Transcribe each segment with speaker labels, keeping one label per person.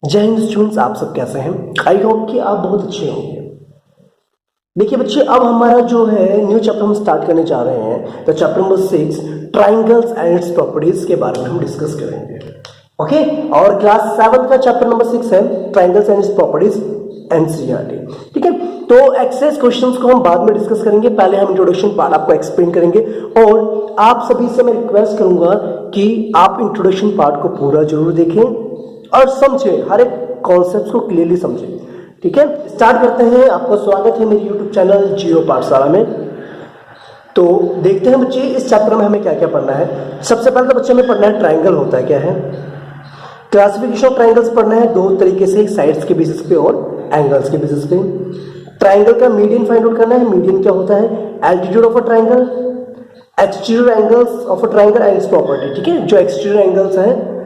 Speaker 1: जय हिंद स्टूडेंट्स, आप सब कैसे हैं? आई होप कि आप बहुत अच्छे होंगे। देखिए बच्चे, अब हमारा जो है न्यू चैप्टर हम स्टार्ट करने जा रहे हैं। तो chapter number 6 triangles and its properties के बारे में हम डिस्कस करेंगे। ओके, और क्लास 7 का चैप्टर नंबर 6 है triangles and its properties NCERT. ठीक है, तो एक्सरसाइज क्वेश्चंस को हम बाद में डिस्कस करेंगे। पहले हम इंट्रोडक्शन पार्ट आपको एक्सप्लेन करेंगे और आप सभी से मैं रिक्वेस्ट करूंगा कि आप इंट्रोडक्शन पार्ट को पूरा जरूर देखें और समझें, हर एक कॉन्सेप्ट को क्लियरली समझें। ठीक है, स्टार्ट करते हैं। आपका स्वागत है मेरे यूट्यूब चैनल जियो पाठशाला में। तो देखते हैं बच्चे इस चैप्टर में हमें क्या क्या पढ़ना है। सबसे पहले तो बच्चे हमें पढ़ना है ट्राइंगल होता है क्या है, क्लासिफिकेशन ऑफ ट्राइंगल्स पढ़ना है दो तरीके से, साइड्स के बेसिस पे और एंगल्स के बेसिस पे। ट्राइंगल का मीडियन फाइंड आउट करना है। मीडियन क्या होता है? Altitude of a triangle, exterior angles of a triangle and it's property. ठीक है, जो एक्सटीरियर एंगल्स हैं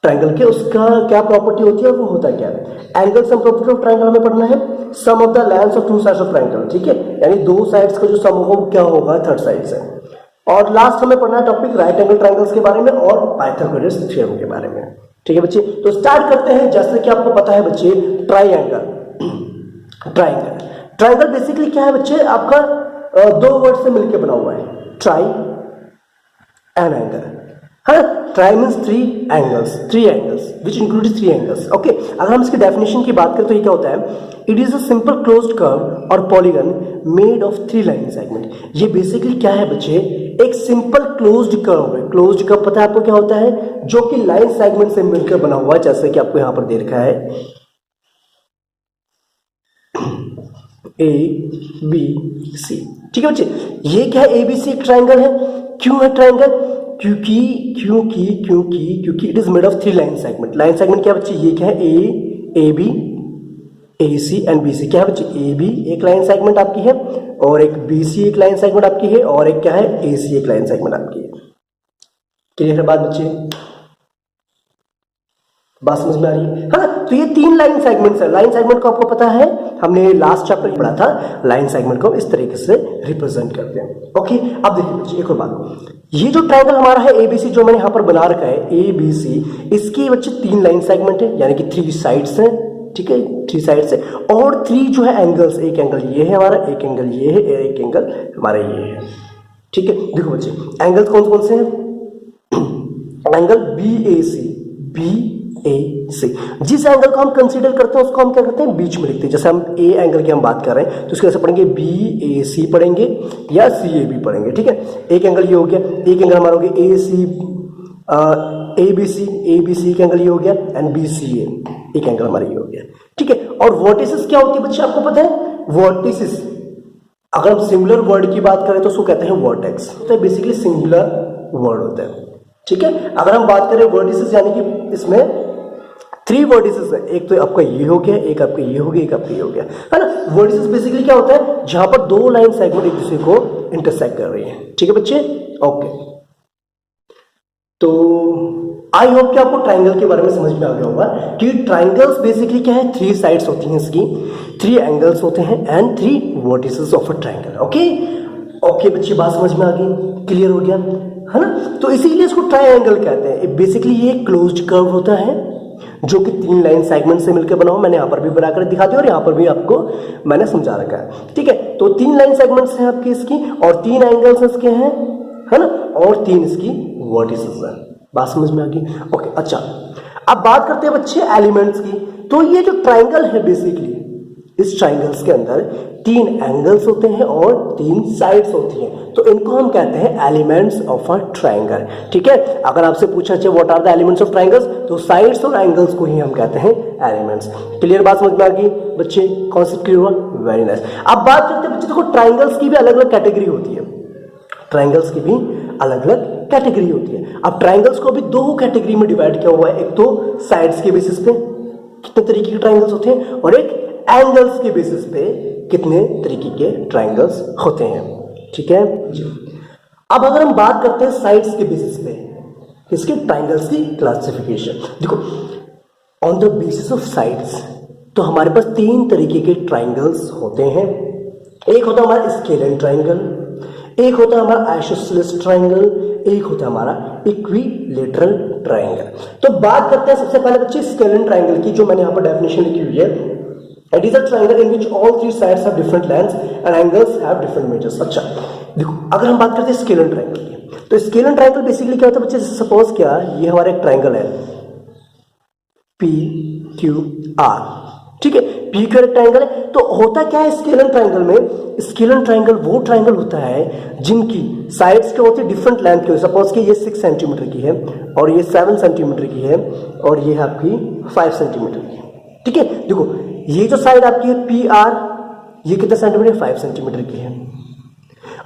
Speaker 1: ट्राइंगल के उसका क्या प्रॉपर्टी होती है, वो होता है क्या है। Angle sum property of triangle हमें पढ़ना है। Sum of the lengths of two sides of triangle. ठीक है, यानी दो साइड्स का जो सम होगा वो क्या होगा, थर्ड साइड से। और लास्ट हमें पढ़ना है टॉपिक राइट एंगल ट्राइंगल्स के बारे में और पाइथागोरस थ्योरम के बारे में। ठीक है बच्चे, तो स्टार्ट करते हैं। जैसे कि आपको पता है बच्चे, ट्राइंगल ट्राइंगल बेसिकली क्या है बच्चे, आपका दो वर्ड से मिलकर बना हुआ है, ट्राई एंड एंगल। हाँ, try means three angles which include three angles. Okay, अगर हम इसकी डेफिनेशन की बात करें तो ये क्या होता है, it is a simple closed curve और polygon made of three line segment. ये बेसिकली क्या है बच्चे, एक सिंपल क्लोज्ड कर्व है। क्लोज्ड कर्व पता है आपको क्या होता है, जो कि लाइन सेगमेंट से मिलकर बना हुआ है, जैसे कि आपको यहां पर दे रखा है ए बी सी। ठीक है बच्चे, ये क्या है, एबीसी एक ट्राइंगल है। क्यों है ट्राइंगल? क्योंकि it is made of three line segment. Line segment क्या है बच्चे, ये क्या है, A B, A C and B C. क्या है बच्चे, ए बी एक लाइन सेगमेंट आपकी है और एक बी सी एक लाइन सेगमेंट आपकी है और एक क्या है, ए सी एक लाइन सेगमेंट आपकी है। क्लियर है बात बच्चे? बात समझ में आ रही है? हाँ, तो ये तीन लाइन सेगमेंट्स है। लाइन सेगमेंट को आपको पता है, हमने लास्ट चैप्टर में पढ़ा था। लाइन सेगमेंट को इस तरीके से रिप्रेजेंट करते हैं। ओके, अब देखिए बच्चे एक और बात, ये जो ट्राइंगल हमारा है एबीसी जो मैंने यहां पर बना रखा है ए बी सी, इसकी बच्चे तीन लाइन सेगमेंट है, यानी कि थ्री साइड्स हैं। ठीक है, थ्री साइड्स है और थ्री जो है एंगल्स, एक एंगल ये है हमारा, एक एंगल ये है, एक एंगल हमारा ये है। ठीक है, देखो बच्चे एंगल्स कौन कौन से हैं, एंगल बी ए सी। जिस एंगल को हम कंसीडर करते हैं उसको हम क्या करते हैं, बीच में लिखते हैं। जैसे हम ए एंगल की हम बात कर रहे हैं तो इसके ऐसे पढ़ेंगे बी ए सी पढ़ेंगे या सी ए बी पढ़ेंगे। ठीक है, एक एंगल ये हो गया, एक एंगल हमारा हो गया ए सी ए बी सी एक एंगल ये हो गया एंड बी सी ए एक एंगल हमारा ये हो गया। ठीक है, और वर्टिसेस क्या होती है बच्चे आपको पता है? वर्टिसेस अगर हम सिंगुलर वर्ड की बात करें तो उसको कहते हैं वर्टेक्स। तो बेसिकली सिंगुलर वर्ड होता है। ठीक है, अगर हम बात करें वर्टिसेस यानी कि इसमें थ्री वर्टिसेस है, एक तो आपका ये हो गया, एक आपका ये हो गया, एक आपका ये हो गया, है ना। वर्टिसेस बेसिकली क्या होता है, जहां पर दो लाइन सेगमेंट एक दूसरे को इंटरसेक्ट कर रही है। ठीक है बच्चे, ओके। तो आई होप कि आपको ट्राइंगल के बारे में समझ में आ गया होगा कि ट्राइंगल्स बेसिकली क्या है, थ्री साइड्स होती हैं इसकी, थ्री एंगल्स होते हैं and three vertices of a triangle. Okay बच्चे, बात समझ में आ गई, क्लियर हो गया, है ना। तो इसीलिए इसको ट्राइंगल कहते हैं। बेसिकली ये क्लोज्ड कर्व होता है जो कि तीन लाइन सेगमेंट से मिलकर बना हुआ। मैंने यहां पर भी बनाकर दिखा दिया और यहां पर भी आपको मैंने समझा रखा है। ठीक है, तो तीन लाइन सेगमेंट्स हैं आपके इसकी और तीन एंगल्स इसके हैं, है ना, और तीन इसकी वर्टिसेस हैं। बात समझ में आ गई? ओके, अच्छा अब बात करते हैं बच्चे एलिमेंट्स की। तो ये जो ट्राइंगल है बेसिकली, इस ट्राइंगल्स के अंदर तीन एंगल्स होते हैं और तीन साइड्स होती हैं, तो इनको हम कहते हैं एलिमेंट्स ऑफ अ ट्राइंगल। ठीक है, अगर आपसे पूछा जाए what are the elements of triangles, तो साइड्स और एंगल्स को ही हम कहते हैं एलिमेंट्स। क्लियर बात समझ में आ गई बच्चे? कॉन्सेप्ट क्लियर हुआ? Very nice. अब बात करते हैं बच्चे, देखो ट्राइंगल्स की भी अलग अलग कैटेगरी होती है। ट्राइंगल्स की भी अलग अलग कैटेगरी होती है। अब ट्राइंगल्स को भी दो कैटेगरी में डिवाइड किया हुआ है, एक तो साइड्स के बेसिस पे कितने तरीके के ट्राइंगल्स होते हैं और एक एंगल्स के बेसिस पे कितने तरीके के ट्राइंगल्स होते हैं। ठीक है, अब अगर हम बात करते हैं साइड्स के बेसिस पे इसके ट्राइंगल्स की क्लासिफिकेशन, देखो on the basis of sides तो हमारे पास तीन तरीके के ट्राइंगल्स होते हैं। एक होता है हमारा स्केलर ट्राइंगल, एक होता है हमारा आइसोसेलेस ट्राइंगल, एक होता है हमारा इक्विलेटरल ट्राइंगल। तो बात करते हैं सबसे पहले बच्चे स्केलन ट्राइंगल की, जो मैंने यहाँ पर डेफिनेशन लिखी हुई है। It is a triangle in which all three sides have different lengths and angles have different measures। अच्छा देखो, अगर हम बात करते हैं स्केलन ट्राइंगल की, तो स्केलन ट्राइंगल बेसिकली क्या होता है बच्चे, सपोज क्या ये हमारा एक ट्राइंगल है पी क्यू आर, ठीक है, पी क्यू ट्राइंगल है। तो होता क्या है स्केलन ट्राइंगल में, स्केलन ट्राइंगल वो ट्राइंगल होता है जिनकी साइड्स क्या होती है डिफरेंट लेंथ की। सपोज कि ये 6 सेंटीमीटर की है और ये 7 सेंटीमीटर की है और ये आपकी 5 सेंटीमीटर की है, ठीक है। देखो ये जो साइड आपकी है पी आर, ये कितने सेंटीमीटर, 5 सेंटीमीटर की है,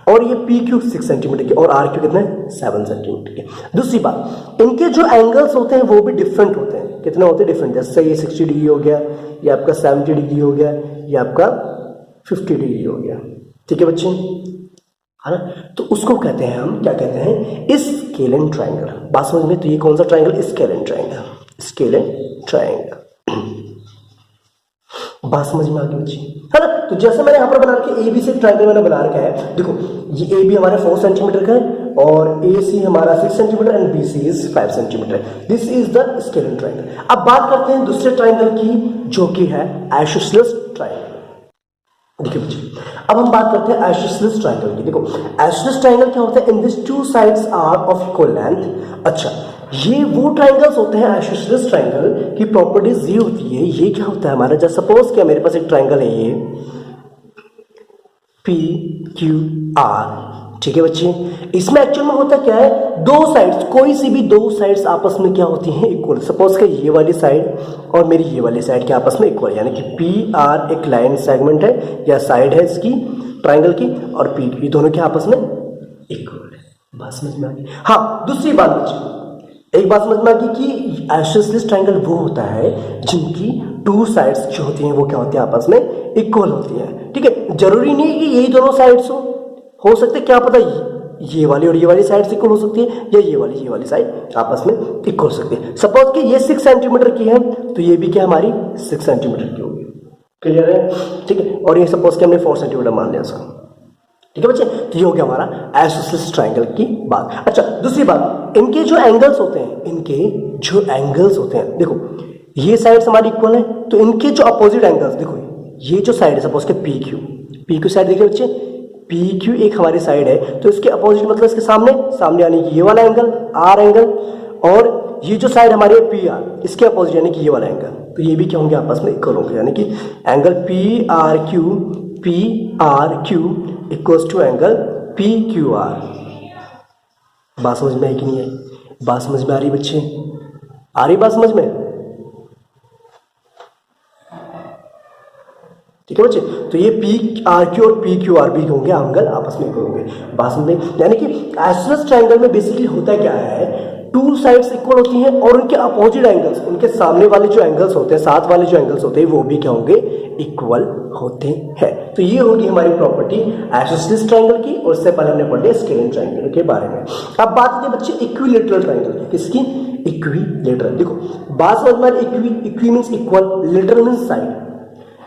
Speaker 1: और ये पी क्यू 6 सेंटीमीटर की, और आर क्यू कितने 7 सेंटीमीटर की। दूसरी बात, इनके जो एंगल्स होते हैं वो भी डिफरेंट होते हैं। कितने होते हैं, डिफरेंट। जैसे ये 60 डिग्री हो गया, ये आपका 70 डिग्री हो गया, ये आपका 50 डिग्री हो गया, ठीक है बच्चे, है ना। तो उसको कहते हैं हम, क्या कहते हैं, स्केलन ट्राइंगल। बात समझ में। तो ये कौन सा triangle, scalene triangle, scalene triangle. बात समझ में आ गई बच्ची, है ना। तो जैसे मैंने यहाँ पर बना रखा है ए बी से ट्राइंगल मैंने बना रखा है। देखो ये ए बी हमारा 4 सेंटीमीटर का है और ए सी हमारा 6 centimetre and B C is 5 centimetre. This is the scalene triangle. अब बात करते हैं दूसरे ट्राइंगल की, जो कि है आइसोसेलेस ट्राइंगल। देखिए बच्चे, अब हम बात करते हैं आइसोसेलेस ट्राइंगल की। देखो आइसोसेलेस ट्राइंगल क्या होता है, in this two sides are of equal length. अच्छा, ये वो ट्राइंगल्स होते हैं आइसोसेलेस ट्राइंगल की प्रॉपर्टीज ये होती है, ये क्या होता है हमारा, जैसे सपोज क्या मेरे पास एक ट्राइंगल है ये पी क्यू आर, ठीक है बच्चे। इसमें एक्चुअल में होता क्या है, दो साइड्स, कोई सी भी दो साइड्स आपस में क्या होती हैं, इक्वल। सपोज कि ये वाली साइड और मेरी ये वाली साइड के आपस में इक्वल, यानी कि पी आर एक लाइन सेगमेंट है या साइड है इसकी ट्राइंगल की, और पी ये दोनों के आपस में इक्वल है। बात समझ में आ गई। हाँ, दूसरी बात बच्चे, एक बात समझ में आ गई कि आइसोसेलेस ट्राइंगल वो होता है जिनकी टू साइड्स जो होती हैं वो क्या होती है, आपस में इक्वल होती है, ठीक है। जरूरी नहीं है कि यही दोनों साइड्स हो सकते, क्या पता ये वाली और ये वाली साइड इक्वल हो सकती है, या ये वाली साइड आपस में इक्वल हो सकती है। सपोज कि ये 6 सेंटीमीटर की है तो ये भी क्या हमारी 6 सेंटीमीटर की होगी, क्लियर है, ठीक है। और ये सपोज कि हमने 4 सेंटीमीटर मान लिया इसका, ठीक है बच्चे। तो ये हो गया हमारा आइसोसेलेस ट्राइंगल की बात। अच्छा, दूसरी बात, इनके जो एंगल्स होते हैं, देखो ये साइड्स हमारी इक्वल है, तो इनके जो अपोजिट एंगल्स, देखो ये जो साइड है सपोज के पी क्यू साइड, देखिए बच्चे पी क्यू एक हमारी साइड है, तो इसके अपोजिट मतलब इसके सामने यानी कि ये वाला एंगल आर एंगल, और ये जो साइड हमारी है पी आर, इसके अपोजिट यानी कि ये वाला एंगल, तो ये भी क्या होंगे, आपस में इक्वल होंगे, यानी कि angle P R Q equals to angle P Q R. बात समझ में आई कि नहीं है, बात समझ में आ रही बच्चे, आ रही बात समझ में, ठीक है बच्चे। तो ये पी आर क्यू और पी क्यू आर भी होंगे एंगल आपस में इक्वल होंगे। बात समझ में, यानी कि आइसोसेलेस ट्राइंगल में बेसिकली होता क्या है, टू साइड्स इक्वल होती हैं और उनके अपोजिट एंगल्स, उनके सामने वाले जो एंगल्स होते हैं, साथ वाले जो एंगल्स होते हैं, वो भी क्या होंगे, इक्वल होते हैं। तो ये होगी हमारी प्रॉपर्टी आइसोसेलेस ट्राइंगल की, और इससे पहले हमने पढ़े स्केलन ट्राइंगल के बारे में। अब बात करते हैं बच्चे इक्विलेटरल ट्राइंगल की, किसकी, इक्विलेटरल। देखो बात समझ में, equi means equal, lateral means side,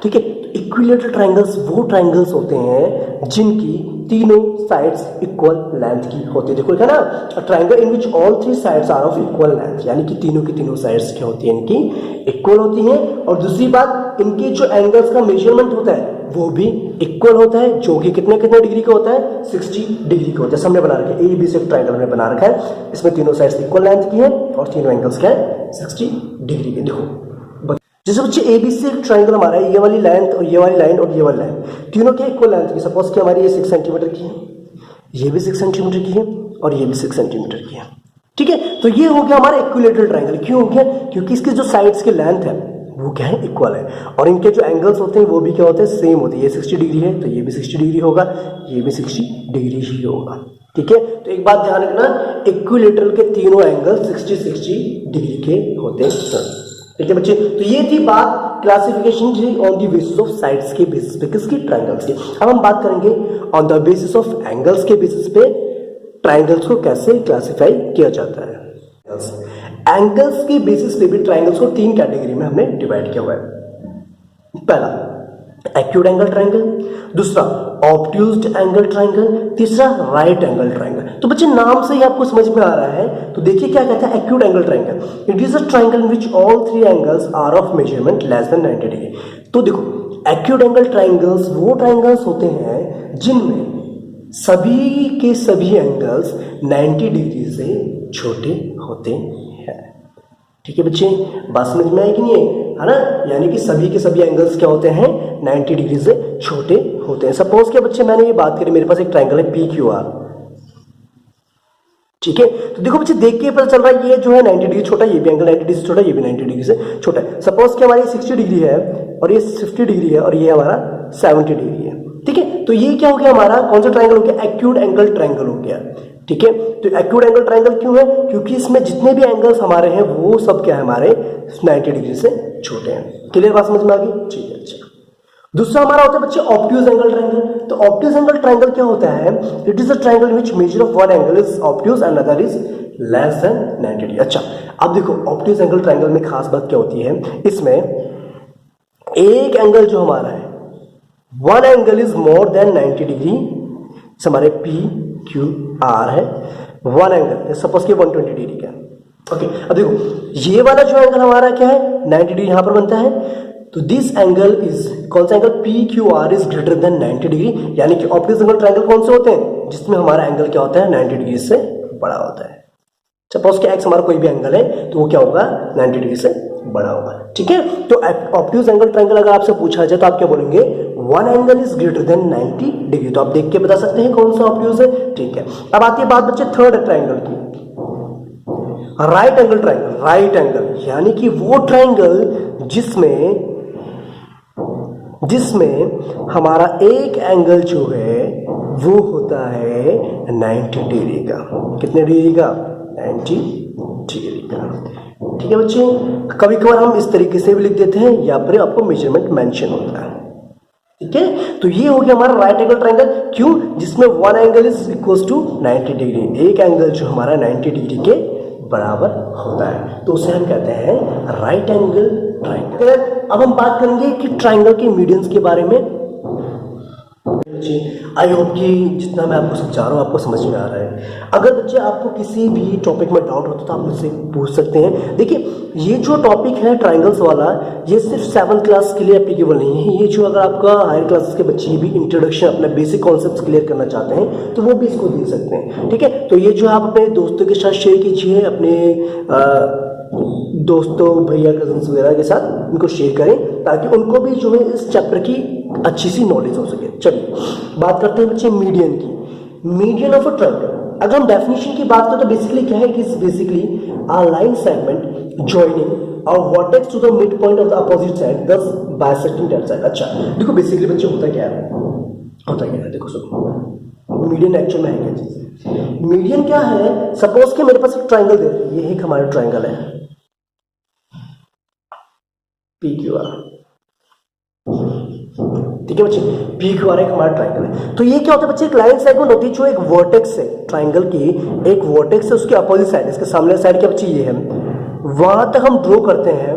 Speaker 1: ठीक है। इक्विलेटरल ट्राइंगल्स वो ट्राइंगल्स होते हैं जिनकी तीनों साइड्स इक्वल लेंथ की होती है। देखो है ना, triangle in which all three sides are of equal length, यानी कि तीनों की तीनों साइड्स क्या होती है, इनकी इक्वल होती हैं। और दूसरी बात, इनके जो एंगल्स का मेजरमेंट होता है वो भी इक्वल होता है, जो कि कितने डिग्री का होता है, 60 डिग्री का होता है। जैसे हमने बना रखा है ए बी से ट्राइंगल हमने बना रखा है, इसमें तीनों साइड्स इक्वल लेंथ की है और तीनों एंगल्स क्या है, 60 डिग्री के। देखो जैसे बच्चे ए बी से एक ट्राइंगल हमारा है, ये वाली लेंथ और ये वाली लाइन और ये वाली लाइन तीनों के इक्वल लेंथ की। सपोज कि हमारी ये 6 सेंटीमीटर की है, ये भी 6 सेंटीमीटर की है और ये भी 6 सेंटीमीटर की है, ठीक है। तो ये हो गया हमारा इक्विलेटरल ट्राइंगल। क्यों हो गया, क्योंकि इसके जो साइड्स के लेंथ है वो क्या है, इक्वल है, और इनके जो एंगल्स होते हैं वो भी क्या होते हैं, सेम होते हैं। ये 60 डिग्री है तो ये भी 60 डिग्री होगा, ये भी 60 डिग्री ही होगा, ठीक है। तो एक बात ध्यान रखना, इक्विलेटरल के तीनों एंगल 60 डिग्री के होते हैं, ठीक है बच्चे। तो ये थी बात क्लासिफिकेशन जी on the basis of sides के बेसिस पे, किसकी, ट्राइंगल्स की। अब हम बात करेंगे on the basis of angles के बेसिस पे ट्राइंगल्स को कैसे क्लासिफाई किया जाता है। एंगल्स के बेसिस पे भी ट्राइंगल्स को 3 कैटेगरी में हमने डिवाइड किया हुआ है। पहला, एक्यूट एंगल ट्राइंगल, दूसरा ऑब्ट्यूज्ड एंगल ट्राइंगल, तीसरा राइट एंगल ट्राइंगल। तो बच्चे नाम से ही आपको समझ में आ रहा है, तो देखिए क्या कहता है acute angle triangle, it is a triangle in which all three angles are of measurement less than 90 degree. तो देखो एक्यूट एंगल ट्राइंगल्स वो ट्राइंगल्स होते हैं जिनमें सभी के सभी एंगल्स 90 डिग्री से छोटे होते हैं। ठीक है बच्चे, बात समझ में आई कि नहीं है ना? यानी कि सभी के सभी एंगल्स क्या होते हैं, 90 डिग्री से छोटे होते हैं। सपोज क्या बच्चे मैंने ये बात करी, मेरे पास एक ट्राइंगल है पी क्यू आर, ठीक है। तो देखो बच्चे देख के पता चल रहा है ये जो है 90 डिग्री छोटा, ये भी एंगल 90 डिग्री से छोटा, ये भी 90 डिग्री से छोटा है। सपोज कि हमारी 60 डिग्री है और ये 50 डिग्री है और ये हमारा 70 डिग्री है, ठीक है। तो ये क्या हो गया हमारा, कौन सा ट्राइंगल हो गया, एक्यूट एंगल ट्राइंगल हो गया, ठीक है। तो एक्यूट एंगल ट्राइंगल क्यों है, क्योंकि इसमें जितने भी एंगल्स हमारे हैं वो सब क्या है हमारे 90 डिग्री से छोटे हैं। क्लियर बात समझ में आ गई? ठीक है, अच्छा। दूसरा हमारा होता है बच्चे ऑब्ट्यूज एंगल ट्राइंगल। तो ऑब्ट्यूज एंगल ट्राइंगल क्या होता है, it is a triangle in which measure of one angle is obtuse and other is less than 90 degree. अच्छा, अब देखो ऑब्ट्यूज एंगल ट्राइंगल में खास बात क्या होती है, इसमें एक एंगल जो हमारा है, one angle is more than 90 degree, हमारे पी क्यू आर है, वन एंगल सपोज कि 120 डिग्री का, ओके। अब देखो ये वाला जो एंगल हमारा क्या है, 90 डिग्री यहां पर बनता है, तो दिस एंगल इज, कौन सा angle, P Q are is greater then 90 degree. यानी कि ऑब्ट्यूज एंगल ट्राइंगल कौन से होते हैं, जिसमें हमारा एंगल क्या होता है 90 डिग्री से बड़ा होता है। सपोज कि एक्स हमारा कोई भी एंगल है तो वो क्या होगा 90 डिग्री से बड़ा होगा, ठीक है। तो ऑब्ट्यूज एंगल ट्राइंगल अगर आपसे पूछा जाए तो आप क्या बोलेंगे, one angle is greater then 90 degree. तो आप देख के बता सकते हैं कौन सा ऑब्ट्यूज है, ठीक है। अब आती है बात बच्चे थर्ड ट्राइंगल की, right angle triangle. Right angle यानी कि वो ट्राइंगल जिसमें हमारा एक एंगल जो है वो होता है 90 डिग्री का। कितने डिग्री का, 90 डिग्री का, ठीक है बच्चे। कभी कभार हम इस तरीके से भी लिख देते हैं या फिर आपको मेजरमेंट मेंशन होता है, ठीक है। तो ये हो गया हमारा राइट एंगल ट्राइंगल, क्यों, जिसमें one angle is equal to 90 degree, एक एंगल जो हमारा 90 डिग्री के बराबर होता है, तो उसे हम कहते हैं राइट एंगल ट्राइंगल। अब हम बात करेंगे कि ट्राइंगल के मीडियंस के बारे में। आई होप कि जितना मैं आपको समझा रहा हूँ आपको समझ में आ रहा है। अगर बच्चे आपको किसी भी टॉपिक में डाउट होता तो आप मुझसे पूछ सकते हैं। देखिए ये जो टॉपिक है ट्राइंगल्स वाला, ये सिर्फ 7th क्लास के लिए एप्लीकेबल नहीं है, ये जो अगर आपका हायर क्लासेस के बच्चे भी इंट्रोडक्शन अपना बेसिक कॉन्सेप्ट्स क्लियर करना चाहते हैं तो वो भी इसको दे सकते हैं, ठीक है। तो ये जो आप अपने दोस्तों के साथ शेयर कीजिए, अपने दोस्तों भैया कजन्स वगैरह के साथ इनको शेयर करें ताकि उनको भी जो है इस चैप्टर की अच्छी सी नॉलेज हो सके। चलिए बात करते हैं बच्चे मीडियन की। मीडियन ऑफ अ ट्रायंगल, अगर हम डेफिनेशन की बात करें तो बेसिकली क्या है, it is basically a line segment joining a vertex to the mid point of the opposite side thus bisecting that side. अच्छा देखो बेसिकली बच्चे होता क्या है, देखो सुनो मीडियन एक्चुअल में है क्या चीज। मीडियन क्या है, सपोज कि मेरे पास एक ट्राइंगल दे रही है, ये एक हमारा ट्राइंगल है पी क्यू आर, ठीक है बच्चे, पी क्यू आर एक हमारा ट्राइंगल है। तो ये क्या होता है बच्चे, एक लाइन सेगमेंट होती है जो एक वर्टेक्स है, ट्राइंगल की एक वर्टेक्स है, उसके अपोजिट साइड, इसके सामने साइड क्या बच्चे ये है, वहां तक हम ड्रॉ करते हैं,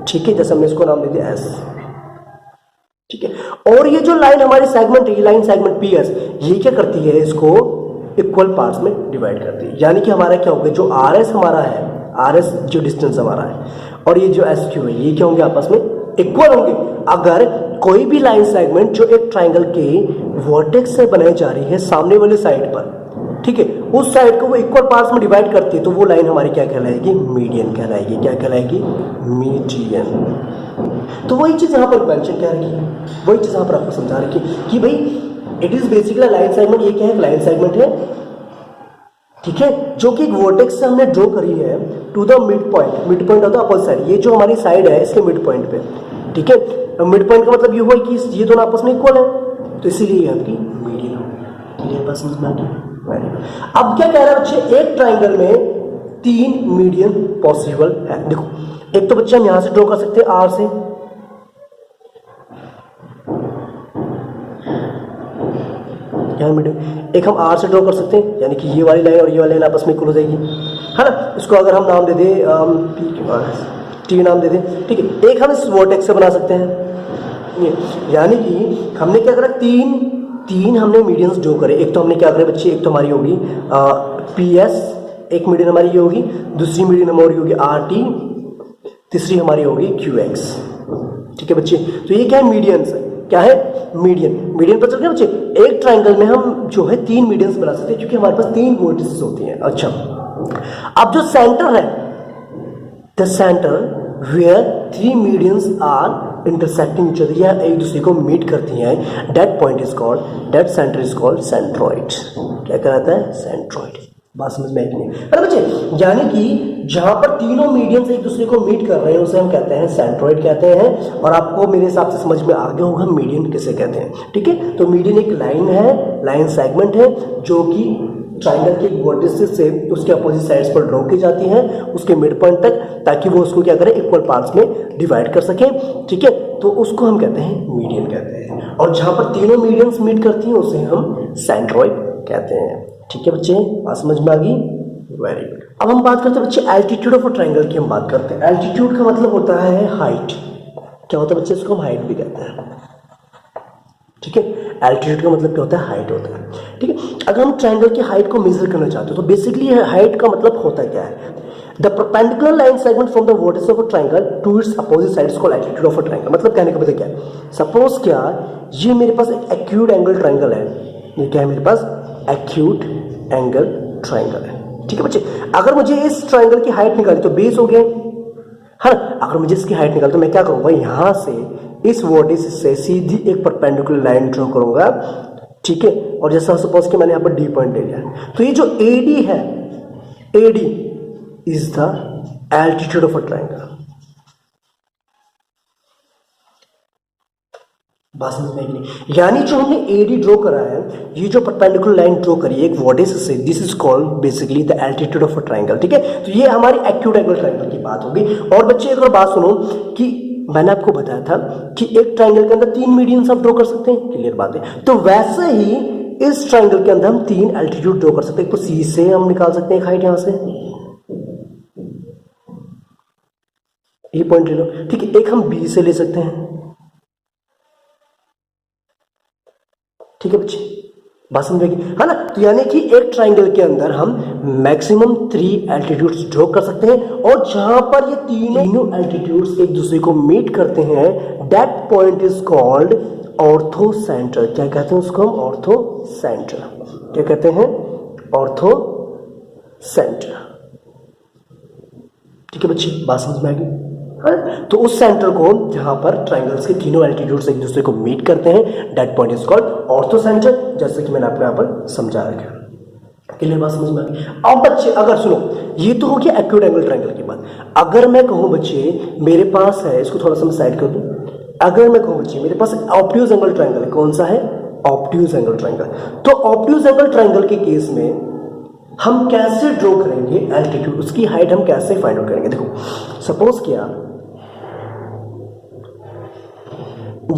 Speaker 1: ठीक है। जैसे हमने इसको नाम दे दिया एस, ठीक है। और ये जो लाइन हमारी सेगमेंट है, ये लाइन सेगमेंट पी एस, ये क्या करती है, इसको इक्वल पार्ट्स में डिवाइड करती है। यानी कि हमारा क्या होगा, जो आर एस हमारा है, आर एस जो डिस्टेंस हमारा है और ये जो एस क्यू है, ये क्या होंगे, आपस में इक्वल होंगे। अगर कोई भी लाइन सेगमेंट जो एक ट्राइंगल के वर्टेक्स से बनाई जा रही है सामने वाले साइड पर, ठीक है, उस साइड को वो इक्वल पार्ट्स में डिवाइड करती है, तो वो लाइन हमारी क्या कहलाएगी, मीडियन कहलाएगी। क्या कहलाएगी, मीडियन। तो वही चीज यहां पर मेंशन क्या रखी है, वही चीज यहां पर आपको समझा रखी कि भाई it is basically line segment. ये क्या है, लाइन सेगमेंट है, ठीक है, जो कि एक वर्टेक्स से हमने ड्रॉ करी है to the mid point of the opposite side. ये जो हमारी साइड है इसके मिड पॉइंट पे, ठीक है। मिड पॉइंट का मतलब ये हुआ कि ये दोनों आपस में इक्वल है, तो इसीलिए आपकी मीडियन हो। क्लियर बात समझ में आ गई। अब क्या कह रहा है बच्चे, एक ट्राइंगल में 3 मीडियन पॉसिबल है। देखो एक तो बच्चे हम यहां से ड्रॉ कर सकते हैं आर से, एक हम आर से ड्रॉ कर सकते हैं, यानी कि ये वाली लाइन और ये वाली लाइन आपस में इक्वल हो जाएगी, है ना। इसको अगर हम नाम दे दें टी नाम दे दें, ठीक है। एक हम इस वर्टेक्स से बना सकते हैं, यानी कि हमने क्या करा, तीन हमने मीडियंस ड्रॉ करे। एक तो हमने क्या करे बच्चे, एक तो हमारी होगी पी एस, एक मीडियन हमारी ये होगी, दूसरी मीडियन हमारी होगी आर टी, तीसरी हमारी होगी क्यू एक्स। ठीक है बच्चे, तो ये क्या है, मीडियंस है। क्या है, मीडियन पर चल गया बच्चे। एक ट्राइंगल में हम जो है 3 मीडियंस बना सकते हैं क्योंकि हमारे पास 3 वर्टिसेस होती हैं। अच्छा, अब जो सेंटर है, the centre where 3 medians are intersecting each other, या एक दूसरे को मीट करती हैं, that point is called, that centre is called centroid. क्या कहलाता है, सेंट्रॉइड। बात समझ में आई कि नहीं? अरे बच्चे, यानी कि जहां पर तीनों मीडियंस एक दूसरे को मीट कर रहे हैं उसे हम कहते हैं सेंट्रॉइड कहते हैं। और आपको मेरे हिसाब से समझ में आ गया होगा मीडियन किसे कहते हैं। ठीक है, तो मीडियन एक लाइन है, लाइन सेगमेंट है जो कि ट्राइंगल के वर्टिसेस से उसके अपोजिट साइड्स पर ड्रॉ की जाती है उसके मिड पॉइंट तक, ताकि वो उसको क्या करें, इक्वल पार्ट्स में डिवाइड कर सकें। ठीक है, तो उसको हम कहते हैं मीडियन कहते हैं। और जहां पर तीनों मीडियंस मीट करती हैं उसे हम सेंट्रॉइड कहते हैं। ठीक है बच्चे, बात समझ में आ गई, वेरी गुड। अब हम बात करते हैं बच्चे एल्टीट्यूड ऑफ अ ट्राइंगल की। हम बात करते हैं एल्टीट्यूड का मतलब होता है हाइट। क्या होता है बच्चे, इसको हम हाइट भी कहते हैं। ठीक है, एल्टीट्यूड का मतलब क्या होता है, हाइट होता है। ठीक है, अगर हम ट्राइंगल की हाइट को मेजर करना चाहते हो तो बेसिकली हाइट का मतलब होता क्या है, the perpendicular line segment from the vertex of a triangle to its opposite sides called altitude of a triangle. मतलब कहने का मतलब क्या है, सपोज क्या ये मेरे पास एक एक्यूट एंगल ट्राइंगल है, ये क्या है मेरे पास, एक्यूट एंगल ट्राइंगल है। ठीक है बच्चे, अगर मुझे इस ट्राइंगल की हाइट निकाली तो बेस हो गया है ना। अगर मुझे इसकी हाइट निकाली तो मैं क्या करूंगा, यहां से इस वर्टिस से सीधी एक परपेंडिकुलर लाइन ड्रॉ करूंगा। ठीक है, और जैसा सपोज कि मैंने यहां पर डी पॉइंट ले लिया, तो ये जो एडी है, AD is the altitude of a triangle. बात समझ में नहीं? यानी जो हमने एडी ड्रॉ करा है, ये जो परपेंडिकुलर लाइन ड्रॉ करी है एक वर्टिस से, this is called basically the altitude of a triangle. ठीक है, तो ये हमारी एक्यूट एंगल ट्राइंगल की बात होगी। और बच्चे एक और बात सुनो कि मैंने आपको बताया था कि एक ट्राइंगल के अंदर 3 मीडियंस आप ड्रॉ कर सकते हैं, क्लियर बात है। तो वैसे ही इस ट्राइंगल के अंदर हम 3 एल्टीट्यूड ड्रॉ कर सकते हैं। तो सी से हम निकाल सकते हैं हाइट, यहां से ये पॉइंट ले लो। ठीक है, एक हम बी से ले सकते हैं। ठीक है बच्चे, बात समझेगी है ना। तो यानी कि एक ट्राइंगल के अंदर हम मैक्सिमम 3 एल्टीट्यूड्स ड्रॉ कर सकते हैं, और जहां पर ये तीनों एल्टीट्यूड्स एक दूसरे को मीट करते हैं, that point is called ortho centre. क्या कहते हैं उसको हम, ऑर्थो सेंटर। क्या कहते हैं, ऑर्थो सेंटर। ठीक है बच्चे, बात समझ में आ गई। तो उस सेंटर को जहां पर ट्राइंगल्स के तीनों एल्टीट्यूड्स एक दूसरे को मीट करते हैं, that point is called ortho centre, जैसे कि मैंने आपको यहां पर समझा रखा। क्लियर बात समझ में आ गई। अब बच्चे अगर सुनो, ये तो हो गया एक्यूट एंगल ट्राइंगल की बात। अगर मैं कहूं बच्चे मेरे पास है, इसको थोड़ा सा मैं साइड कर दूं, अगर मैं कहूं बच्चे मेरे पास ऑब्ट्यूज एंगल ट्राइंगल है, कौन सा है, ऑब्ट्यूज एंगल ट्राइंगल। तो ऑब्ट्यूज एंगल ट्राइंगल के केस में हम कैसे ड्रॉ करेंगे एल्टीट्यूड, उसकी हाइट हम कैसे फाइंड आउट करेंगे। देखो सपोज क्या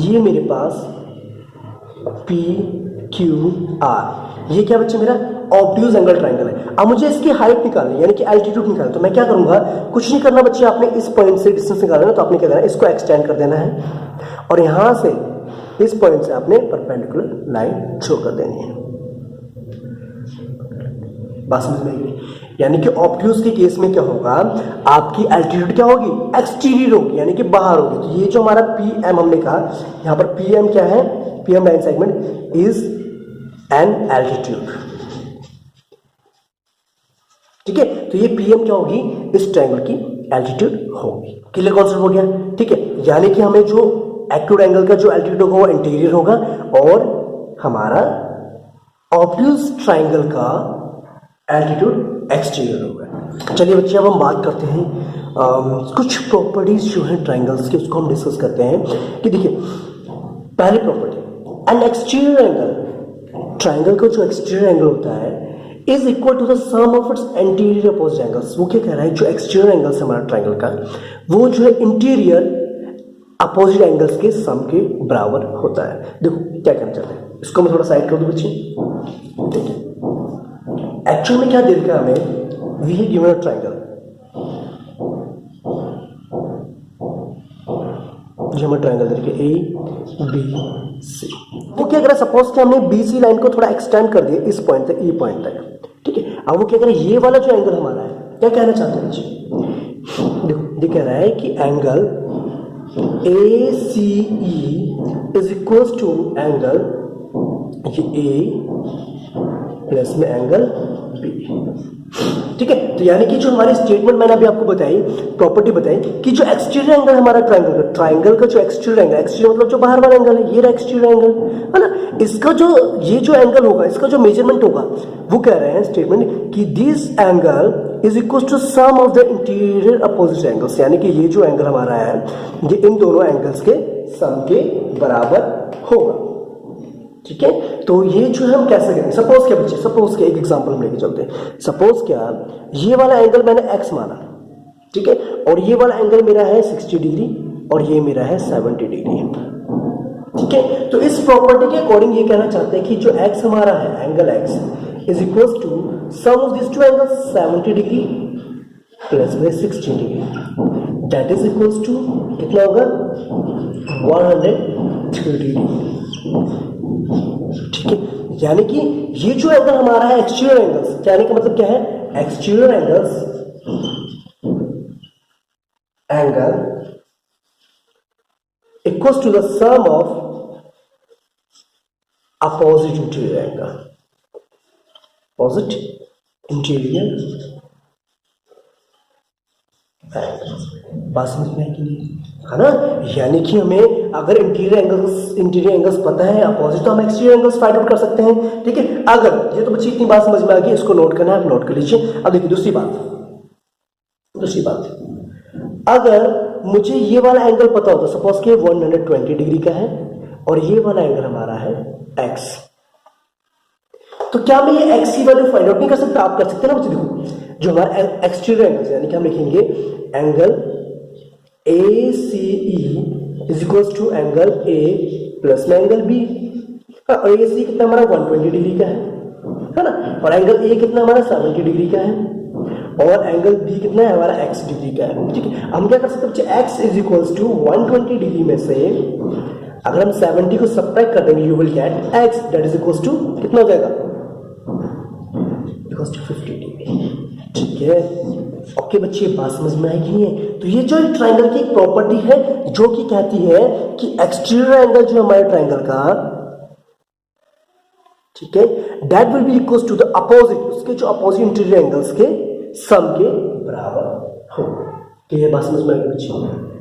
Speaker 1: ये मेरे पास पी क्यू आर, ये क्या बच्चे मेरा ऑब्ट्यूज एंगल ट्राइंगल है। अब मुझे इसकी हाइट निकालनी यानी कि एल्टीट्यूड निकालना, तो मैं क्या करूंगा, कुछ नहीं करना बच्चे, आपने इस पॉइंट से डिस्टेंस निकालना है, तो आपने क्या करना है, इसको एक्सटेंड कर देना है और यहां से इस पॉइंट से आपने परपेंडिकुलर लाइन ड्रॉ कर देनी है। बात समझ में आई? यानी कि ऑब्ट्यूज के केस में क्या होगा, आपकी एल्टीट्यूड क्या होगी, एक्सटीरियर होगी, यानी कि बाहर होगी। तो ये जो हमारा पी एम हमने कहा, यहां पर पी एम क्या है, P M line segment is an altitude. ठीक है, तो ये पी एम क्या होगी, इस ट्रायंगल की एल्टीट्यूड होगी। क्लियर कॉन्सेप्ट हो गया। ठीक है, यानी कि हमें जो एक्यूट एंगल का जो एल्टीट्यूड होगा वो इंटीरियर होगा, और हमारा ऑब्ट्यूज ट्रायंगल का एल्टीट्यूड एक्सटीरियर होगा। चलिए बच्चे, अब हम बात करते हैं कुछ प्रॉपर्टीज जो है ट्रायंगल्स की, उसको हम डिस्कस करते हैं। कि देखिए पहली property, an exterior angle, triangle का जो एक्सटीरियर एंगल होता है is equal to the sum of its interior opposite angles. वो क्या कह रहा है, जो एक्सटीरियर एंगल्स है हमारा ट्रायंगल का, वो जो है इंटीरियर अपोजिट एंगल्स के सम के बराबर होता है। देखो क्या कहना चाहते हैं, इसको मैं थोड़ा साइड कर दूं बच्चे। देखिए एक्चुअल में क्या दे रखा है हमें, we have given a triangle, जो हमें ट्रायंगल दे रखे ए बी सी, वो क्या करें, सपोज कि हमने बी सी लाइन को थोड़ा एक्सटेंड कर दिया इस पॉइंट तक, ई पॉइंट तक, ठीक है। अब वो क्या करें, ये वाला जो एंगल हमारा है, क्या कहना चाहते हैं जी, देखो ये कह रहा है कि angle A C E is equal to angle ये ए प्लस में एंगल बी, ठीक है। तो यानी कि जो हमारी स्टेटमेंट मैंने अभी आपको बताई, प्रॉपर्टी बताई कि जो एक्सटीरियर एंगल हमारा ट्राइंगल का जो एक्सटीरियर एंगल, एक्सटीरियर मतलब जो बाहर वाला एंगल है, ये रहा एक्सटीरियर एंगल, है ना। इसका जो ये जो एंगल होगा, इसका जो मेजरमेंट होगा, वो कह रहे हैं स्टेटमेंट कि this angle is equal to sum of the interior opposite angles, यानी कि ये जो एंगल हमारा है ये इन दोनों एंगल्स के सम के बराबर होगा, ठीक है। तो ये जो है हम कैसे करेंगे, सपोज क्या बच्चे, सपोज क्या, एक एग्जांपल हम लेके चलते हैं। सपोज क्या, ये वाला एंगल मैंने x माना, ठीक है, और ये वाला एंगल मेरा है 60 डिग्री और ये मेरा है 70 डिग्री, ठीक है। तो इस प्रॉपर्टी के अकॉर्डिंग ये कहना चाहते हैं कि जो x हमारा है, angle x is equal to sum of this two angles 70 degree plus में 60 degree, that is equal to कितना होगा 130 डिग्री, ठीक है। यानी कि ये जो एंगल हमारा है एक्सटीरियर एंगल्स, कहने का मतलब क्या है, exterior angle equals to the sum of opposite interior angle, opposite interior angle, बात समझ में आएगी है ना। यानी कि हमें अगर इंटीरियर एंगल्स पता है अपोजिट, तो हम एक्सटीरियर एंगल्स फाइंड आउट कर सकते हैं, ठीक है। अगर ये तो बच्चे इतनी बात समझ में आ गई, इसको नोट करना है, आप नोट कर लीजिए। अब देखिए दूसरी बात, अगर मुझे ये वाला एंगल पता होता, सपोज कि 120 डिग्री का है और ये वाला एंगल हमारा है x, तो क्या मैं ये x की वैल्यू फाइंड आउट नहीं कर सकता? आप कर सकते हैं ना बच्चे। देखो जो हमारा एक्सटीरियर एंगल, यानी कि हम लिखेंगे angle ACE is equal to angle A plus में एंगल B, और AC कितना हमारा 120 डिग्री का है ना, और एंगल A कितना हमारा 70 डिग्री का है, और एंगल B कितना है हमारा x डिग्री का है, ठीक है। हम क्या कर सकते हैं बच्चे, x is equal to 120 degree में से अगर हम 70 को सब्ट्रैक्ट कर देंगे, you will get x that is equal to कितना हो जाएगा, इक्वल टू 50 डिग्री, ठीक है। ओके बच्चे, बात समझ में आएगी नहीं है। तो ये जो ट्रायंगल की एक प्रॉपर्टी है जो कि कहती है कि एक्सटीरियर एंगल जो हमारे ट्रायंगल का, ठीक है, that will be equal to the opposite, उसके जो अपोजिट इंटीरियर एंगल्स के सम के बराबर हो। तो ये बात समझ में आएगी बच्चे,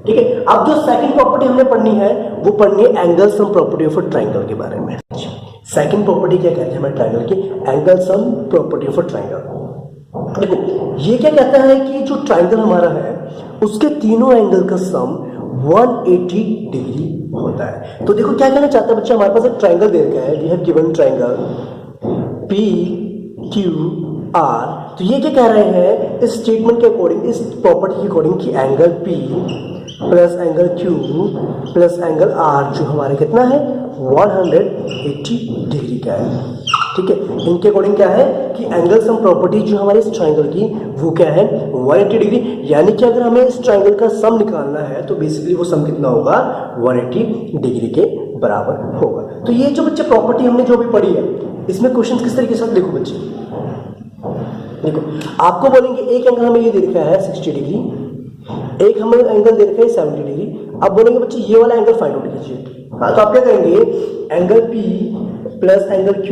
Speaker 1: ठीक है। अब जो सेकंड प्रॉपर्टी हमने पढ़नी है वो पढ़नी है angle sum property of a triangle के बारे में। सेकंड प्रॉपर्टी क्या कहते हैं हमारे ट्रायंगल की, angle sum property of a triangle. देखो ये क्या कहता है कि जो ट्रायंगल हमारा है उसके तीनों एंगल का सम 180 डिग्री होता है। तो देखो क्या कहना चाहता है बच्चा, हमारे पास एक ट्रायंगल दे रखा है, we have given triangle PQR। तो ये क्या कह रहे हैं इस स्टेटमेंट के अकॉर्डिंग, इस प्रॉपर्टी के अकॉर्डिंग कि angle P plus angle Q plus angle R जो हमारे कितना है 180 डिग्री का है, ठीक है। इनके अकॉर्डिंग क्या है कि एंगल सम प्रॉपर्टी जो हमारे इस ट्रायंगल की वो क्या है 180 डिग्री, यानी कि अगर हमें इस ट्रायंगल का सम निकालना है तो बेसिकली वो सम कितना होगा 180 डिग्री के बराबर होगा। तो ये जो बच्चे प्रॉपर्टी हमने जो भी पढ़ी है, इसमें क्वेश्चन किस तरीके से, देखो बच्चे देखो आपको बोलेंगे एक एंगल हमें ये दे रखा है 60 डिग्री, एक हमें एंगल दे रखा है 70 डिग्री। अब बोलेंगे बच्चे ये वाला एंगल फाइंड आउट कीजिए। हाँ तो आप क्या करेंगे, angle P plus angle Q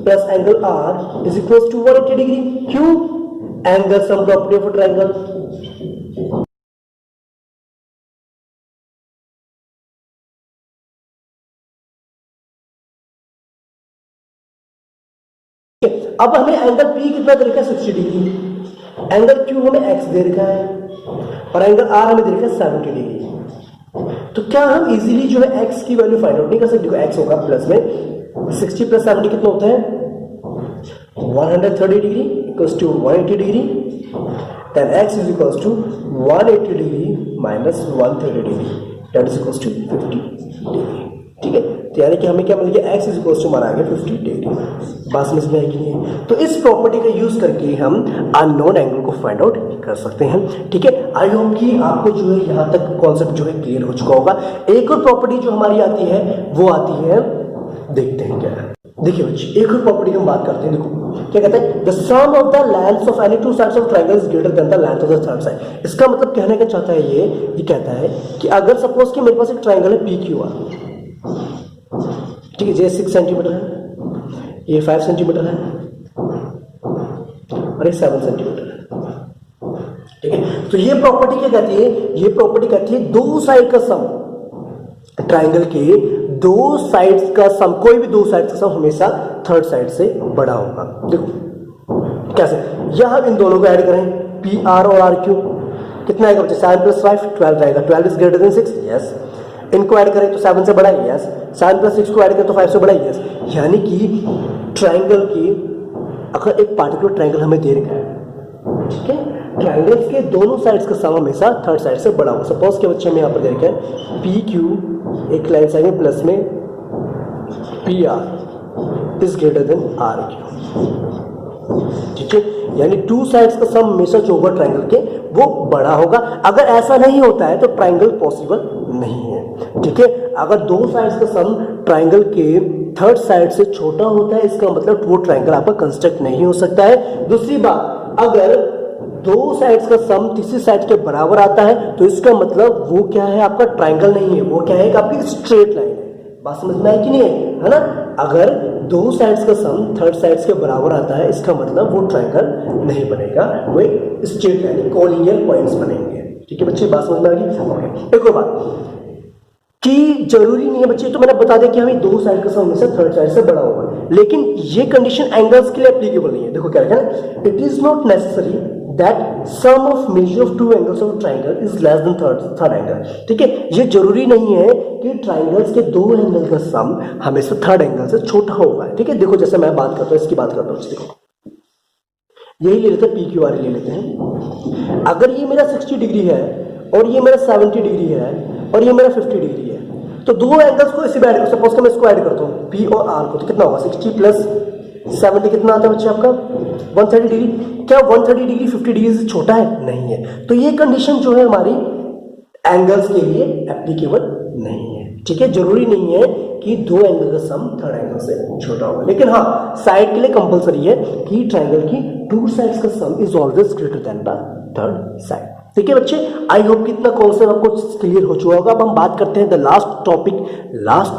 Speaker 1: plus angle R is equal to 180 degree. क्यों? Angle sum property of a triangle. अब हमें एंगल P कितना दे रखा है 60 डिग्री, एंगल Q हमें x दे रखा है और एंगल R हमें दे रखा है 70 डिग्री। तो क्या हम इजीली जो है x की वैल्यू फाइंड आउट नहीं कर सकते? x होगा प्लस में 60 प्लस 70 कितना होता है 130 degree equals to 180 degree, then x is equals to 180 degree minus 130 degree that is equals to 50 degree, ठीक है। तो तो यानी कि हमें क्या मिल गया, x इज इक्वल टू हमारा आ गया 50 डिग्री। बात समझ में आएगी नहीं? तो इस प्रॉपर्टी का यूज करके हम अननोन एंगल को फाइंड आउट कर सकते हैं। ठीक है, आई होप कि आपको जो है यहाँ तक कॉन्सेप्ट जो है क्लियर हो चुका होगा। एक और प्रॉपर्टी जो हमारी आती है वो आती है, देखते हैं क्या है। देखिए बच्चे, एक और प्रॉपर्टी हम बात करते हैं। देखो क्या कहते हैं, the sum of the lengths of any two sides of triangle is greater than the length of the third side. इसका मतलब कहने का चाहता है ये कहता है कि अगर सपोज कि मेरे पास एक ट्रायंगल है PQR, ठीक है, ये 6 सेंटीमीटर है, ये 5 सेंटीमीटर है और ये 7 सेंटीमीटर है। ठीक है, तो ये प्रॉपर्टी क्या कहती है, ये प्रॉपर्टी कहती है दो साइड का सम, ट्रायंगल के दो साइड्स का सम, कोई भी दो साइड्स का सम हमेशा थर्ड साइड से बड़ा होगा। देखो कैसे, यहां इन दोनों को ऐड करें, PR और RQ, कितना आएगा बच्चे, 7 + 5 12 आएगा। 12 इज ग्रेटर देन 6, यस। इनको ऐड करें तो 7 से बड़ा है, यस। 7 + 6 को ऐड करें तो 5 से बड़ा है, यस। यानी कि ट्रायंगल की, अगर एक पार्टिकुलर ट्रायंगल हमें दे रखा है, ठीक है, ट्रायंगल्स के दोनों साइड्स का सम हमेशा थर्ड साइड से बड़ा हो। सपोज के बच्चे में यहाँ पर दे रखा है PQ, एक लाइन साइड में प्लस में PR is greater then RQ। ठीक है, यानी टू साइड्स का सम हमेशा जो होगा ट्रायंगल के वो बड़ा होगा। अगर ऐसा नहीं होता है तो ट्रायंगल पॉसिबल नहीं है। ठीक है, अगर दो साइड्स का सम ट्रायंगल के थर्ड साइड से छोटा होता है, इसका मतलब वो ट्रायंगल आपका कंस्ट्रक्ट नहीं हो सकता है। दूसरी बात, अगर दो साइड्स का सम तीसरी साइड के बराबर आता है तो इसका मतलब वो क्या है, आपका ट्रायंगल नहीं है, वो क्या है, आपकी स्ट्रेट लाइन है। बात समझ में आई कि नहीं है ना? अगर दो साइड्स का सम थर्ड साइड्स के बराबर आता है, इसका मतलब वो ट्रायंगल नहीं बनेगा, वो एक स्ट्रेट लाइन, कोलिनियर पॉइंट्स बनेंगे। ठीक है बच्चे, बात समझ में आ गई? एक और बात कि जरूरी नहीं है बच्चे, तो मैंने बता दिया कि हमें दो साइड का सम हमेशा थर्ड साइड से बड़ा होगा, लेकिन ये कंडीशन एंगल्स के लिए एप्लीकेबल नहीं है। देखो क्या है, it is not necessary that sum of measure of two angles of triangle is less than third angle. ठीक है, ये जरूरी नहीं है कि ट्रायंगल्स के दो एंगल का सम हमेशा थर्ड एंगल से छोटा होगा। ठीक है, देखो जैसे मैं बात करता हूँ, इसकी बात करता हूँ, देखो यही ले लेते हैं, PQR ले लेते हैं। अगर ये मेरा 60 डिग्री है और ये मेरा 70 डिग्री है और ये मेरा 50 डिग्री है, तो दो एंगल्स को इसी में ऐड करो। सपोज कि मैं इसको ऐड करता हूँ P और R को, तो कितना होगा, 60 + 70 कितना आता है बच्चे आपका, 130 डिग्री। क्या 130 डिग्री 50 डिग्री से छोटा है? नहीं है। तो ये कंडीशन जो है हमारी एंगल्स के लिए एप्लीकेबल नहीं है। ठीक है, जरूरी नहीं है कि दो एंगल का सम थर्ड एंगल से छोटा होगा, लेकिन हाँ साइड के लिए कंपलसरी है कि ट्रायंगल की टू साइड्स का सम is always greater than the third side. ठीक है बच्चे, आई होप कि इतना कॉन्सेप्ट आपको क्लियर हो चुका होगा। अब हम बात करते हैं the last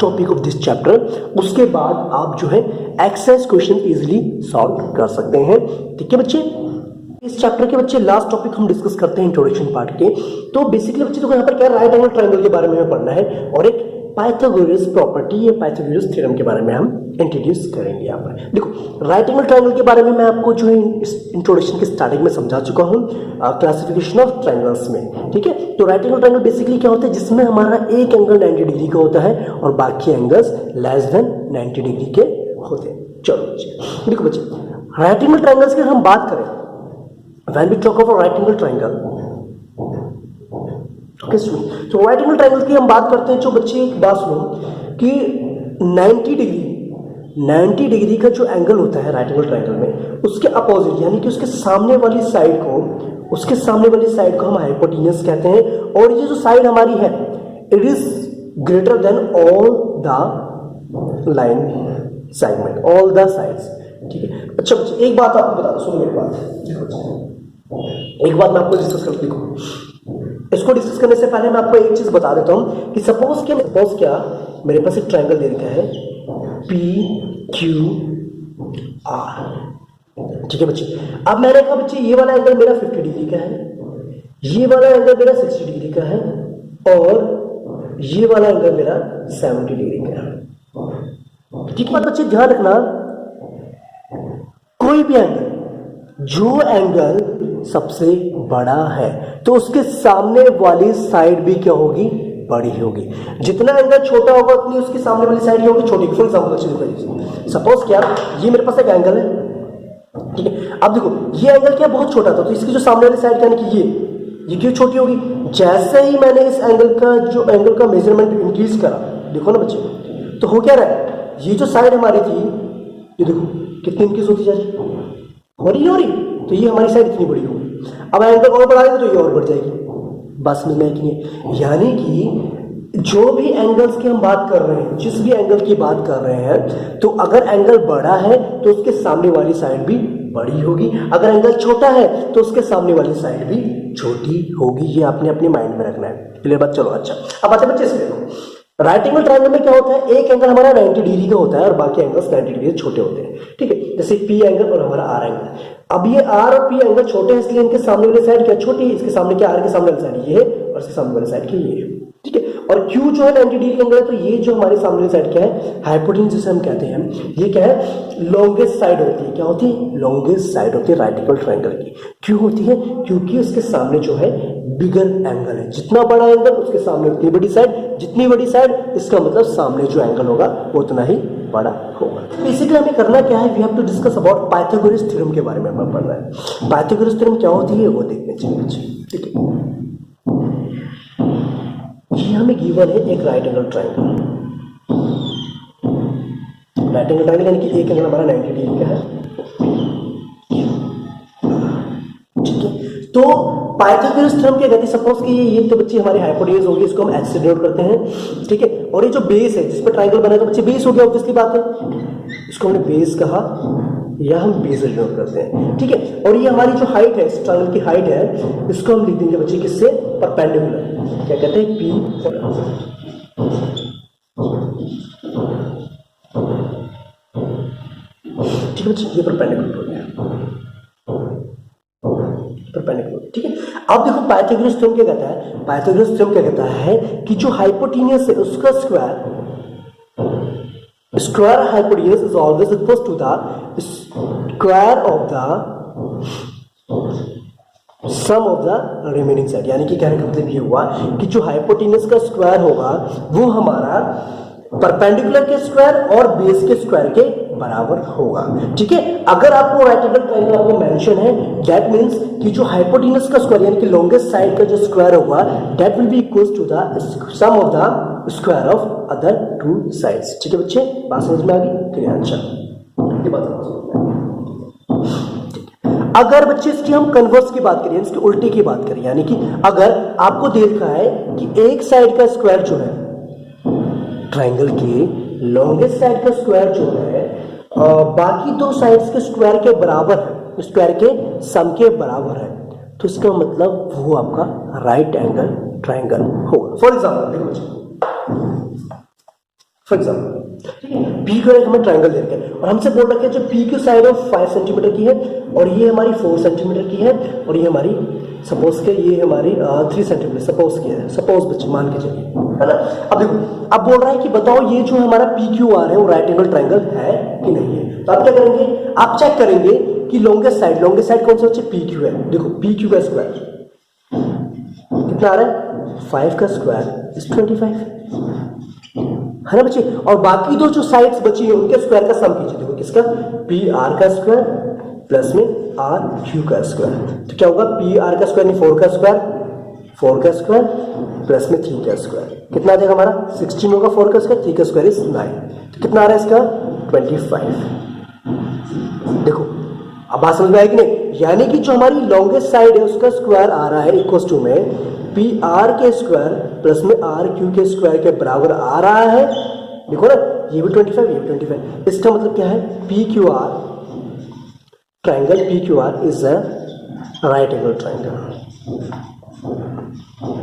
Speaker 1: topic of this chapter. उसके बाद आप जो है एक्सरसाइज क्वेश्चन इजीली सॉल्व कर सकते हैं। ठीक है बच्चे, इस चैप्टर के बच्चे लास्ट टॉपिक हम डिस्कस करते हैं इंट्रोडक्शन पार्ट के। तो बेसिकली बच्चे देखो यहाँ पर क्या राइट एंगल ट्रायंगल के बारे में हमें पढ़ना है और एक पाइथागोरस प्रॉपर्टी या पाइथागोरस थ्योरम के बारे में हम इंट्रोड्यूस करेंगे। यहाँ पर देखो राइट एंगल ट्रायंगल के बारे में मैं आपको जो है इस इंट्रोडक्शन के स्टार्टिंग में समझा चुका हूँ, क्लासिफिकेशन ऑफ ट्रायंगल्स में। ठीक है, तो राइट एंगल ट्रायंगल बेसिकली क्या होता है, जिसमें हमारा एक एंगल 90 डिग्री का होता है और बाकी एंगल्स लेस देन 90 डिग्री के होते हैं। चलो बच्चे देखो बच्चे, राइट एंगल ट्रायंगल्स की हम बात करें, when we talk about right angle triangle, okay so right angle triangle की हम बात करते हैं। जो बच्चे एक बात सुनो कि 90 डिग्री का जो एंगल होता है राइट एंगल ट्रायंगल में, उसके अपोजिट यानी कि उसके सामने वाली साइड को हम हाइपोटेन्यूस कहते हैं। और ये जो साइड हमारी है, it is greater then all the line segment, all the sides. ठीक है, अच्छा बच्चे एक बात आपको बता दो, सुनो मेरी बात, देखो बच्चे एक बात मैं आपको डिस्कस करते देखो, इसको डिस्कस करने से पहले मैं आपको एक चीज बता देता हूं कि सपोज क्या मेरे पास एक ट्रायंगल दे रखा है PQR। ठीक है बच्चे, अब मैंने कहा बच्चे ये वाला एंगल मेरा 50 डिग्री का है, ये वाला एंगल मेरा 60 डिग्री का है और ये वाला एंगल मेरा 70 डिग्री का है। ठीक है बच्चे, ध्यान रखना, कोई भी एंगल, जो एंगल सबसे बड़ा है तो उसके सामने वाली साइड भी क्या होगी, बड़ी होगी। जितना एंगल छोटा होगा उतनी उसके सामने वाली साइड होगी छोटी। फॉर एग्जांपल सपोज क्या ये मेरे पास एक एंगल है, ठीक है, अब देखो ये एंगल क्या बहुत छोटा था, तो इसकी जो सामने वाली साइड यानी कि ये क्यों छोटी होगी। जैसे ही मैंने इस एंगल का मेजरमेंट इंक्रीज करा, देखो ना बच्चे, तो हो क्या रहा है, ये जो साइड हमारी थी ये देखो कितनी इंक्रीज होती जा रही, हो रही, तो ये हमारी साइड इतनी बड़ी होगी। अब एंगल और बढ़ाएंगे तो ये और बढ़ जाएगी। बस समझ में आएगी, यानी कि जो भी एंगल्स की हम बात कर रहे हैं, जिस भी एंगल की बात कर रहे हैं, तो अगर एंगल बड़ा है तो उसके सामने वाली साइड भी बड़ी होगी, अगर एंगल छोटा है तो उसके सामने वाली साइड भी छोटी होगी। ये आपने अपने माइंड में रखना है। क्लियर बात? चलो अच्छा, अब आते हैं बच्चे इसमें। राइट एंगल ट्रायंगल में क्या होता है, एक एंगल हमारा 90 डिग्री का होता है और बाकी एंगल्स 90 डिग्री से छोटे होते हैं। ठीक है, जैसे पी एंगल और हमारा आर एंगल। अब ये आर और पी एंगल छोटे हैं, इसलिए इनके सामने वाली साइड क्या छोटी है, इसके सामने क्या, आर के सामने वाली साइड ये है और इसके सामने वाली साइड की ये है। ठीक है, और क्यू जो है 90 डिग्री का एंगल है, तो ये जो हमारे सामने वाली साइड क्या है, हाइपोटेन्यूज जिसे हम कहते हैं, ये क्या है, लॉन्गेस्ट साइड होती है। क्या होती है? लॉन्गेस्ट साइड होती है राइट एंगल ट्रायंगल की। क्यों होती है? क्योंकि उसके सामने जो है बिगर एंगल है, जितना बड़ा एंगल उसके सामने उतनी बड़ी साइड, जितनी बड़ी साइड इसका मतलब सामने जो एंगल होगा वो उतना ही बड़ा होगा। बेसिकली हमें करना क्या है, we have to discuss about Pythagoras theorem के बारे में हमें पढ़ना है। पाइथागोरस थ्योरम क्या होती है वो देखते हैं। ठीक है, ये हमें गिवन है एक right angle triangle. Right angle triangle यानी कि एक एंगल हमारा 90 डिग्री का है। ठीक है, तो पाइथागोरस थ्योरम क्या कहती है, सपोज कि ये तो बच्चे हमारी हाइपोटेन्यूज होगी, इसको हम एक्स से डिनोट करते हैं। ठीक है, और ये जो बेस है जिस पर ट्रायंगल बना है तो बच्चे बेस हो गया, ऑब्वियसली बात है, इसको हमने बेस कहा या हम बेस से डिनोट करते हैं। ठीक है, और ये हमारी जो हाइट है, इस ट्रायंगल की हाइट है, इसको हम लिख देंगे बच्चे किससे, परपेंडिकुलर। क्या कहते हैं, पी। ठीक है बच्चे, ये परपेंडिकुलर हो गया, परपेंडिकुलर। ठीक है, अब देखो पाइथागोरस थ्योरम क्या कहता है, पाइथागोरस थ्योरम क्या कहता है कि जो हाइपोटेन्यूज है उसका square hypotenuse is always equal to the square of the sum of the remaining side. यानी कि कहने का मतलब ये हुआ कि जो हाइपोटेन्यूज का स्क्वायर होगा वो हमारा परपेंडिकुलर के स्क्वायर और बेस के स्क्वायर के बराबर होगा। ठीक है, अगर आपको राइट एंगल ट्रायंगल आपको मेंशन है, दैट मींस कि जो हाइपोटेन्यूज का स्क्वायर यानी कि लॉन्गेस्ट साइड का जो स्क्वायर होगा that will be equal to the sum of the square of other two sides. ठीक है बच्चे, बात समझ में आ गई? क्लियर? अच्छा, ये बात अगर बच्चे इसकी हम कन्वर्स की बात करें, इसके उल्टे की बात करें, यानी कि अगर आपको देखा है कि एक साइड का स्क्वायर जो है ट्रायंगल के लॉन्गेस्ट साइड का स्क्वायर जो है बाकी दो साइड्स के स्क्वायर के बराबर है, स्क्वायर के सम के बराबर है, तो इसका मतलब वो आपका राइट एंगल ट्रायंगल होगा। फॉर एग्जाम्पल देखो बच्चे, फॉर एग्जाम्पल पी का एक हमें ट्रायंगल दे रखा है और हमसे बोल रखा है जो पी की साइड ऑफ 5 सेंटीमीटर की है और ये हमारी 4 सेंटीमीटर की है और ये हमारी सपोज के ये हमारी 3 सेंटीमीटर सपोज की है, सपोज बच्चे मान के चलिए, है ना। अब देखो, अब बोल रहा है कि बताओ ये जो हमारा पी क्यू आर है वो राइट एंगल ट्रायंगल है कि नहीं है। तो आप क्या करेंगे, आप चेक करेंगे कि लॉन्गेस्ट साइड कौन सा बच्चे, पी क्यू है। देखो पी क्यू का स्क्वायर कितना आ रहा है, 5 का स्क्वायर इज 25, है ना बच्चे। और बाकी दो जो साइड्स बची है उनके स्क्वायर का सम कीजिए। देखो किसका, पी आर का स्क्वायर प्लस में आर क्यू का स्क्वायर, तो क्या होगा, पी आर का स्क्वायर नहीं 4 का स्क्वायर, 4 का स्क्वायर प्लस में 3 का स्क्वायर, कितना आ जाएगा हमारा 16 होगा, 4 का स्क्वायर 3 का स्क्वायर इज 9, तो कितना आ रहा है इसका 25। देखो अब बात समझ में आई कि नहीं, यानी कि जो हमारी लॉन्गेस्ट साइड है उसका स्क्वायर आ रहा है इक्वल टू में पी आर के स्क्वायर प्लस में आर क्यू के स्क्वायर के बराबर आ रहा है। देखो ना, ये भी 25 ये भी 25, इसका मतलब क्या है, P Q are triangle P Q are is a right angle triangle,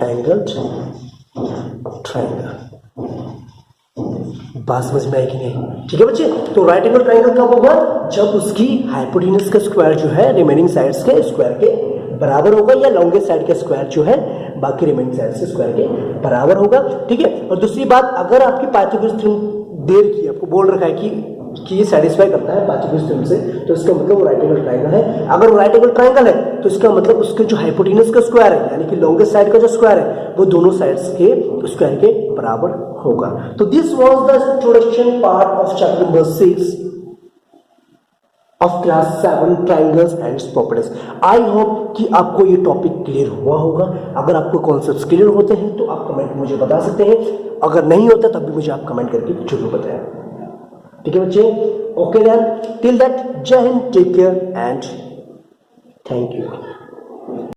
Speaker 1: angled triangle. बात समझ में आई कि नहीं, ठीक है बच्चे। तो राइट एंगल ट्रायंगल कब होगा, जब उसकी हाइपोटेन्यूज का स्क्वायर जो है रिमेनिंग साइड्स के स्क्वायर के बराबर होगा या लॉन्गेस्ट साइड का स्क्वायर जो है बाकी रिमेनिंग साइड्स के स्क्वायर के बराबर होगा। ठीक है, और दूसरी बात, अगर आपकी पाइथागोरस थ्योरम दे रखी है, आपको बोल रखा है कि ये सेटिस्फाई करता है पाइथागोरस थ्योरम से, तो इसका मतलब वो राइट एंगल ट्रायंगल है। अगर वो राइट एंगल ट्रायंगल है तो इसका मतलब उसके जो हाइपोटेन्यूज का स्क्वायर है यानी कि लॉन्गेस्ट साइड का जो स्क्वायर है वो दोनों साइड्स के स्क्वायर के बराबर होगा। तो this was the introduction part of chapter number 6 of class 7 triangles and properties. I hope कि आपको ये टॉपिक क्लियर हुआ होगा। अगर आपको कॉन्सेप्ट्स क्लियर होते हैं तो आप कमेंट में मुझे बता सकते हैं, अगर नहीं होता तब भी मुझे आप कमेंट करके जरूर बताएं। ठीक है बच्चे, ओके देन, टिल दैट जय Hind, take care and thank you.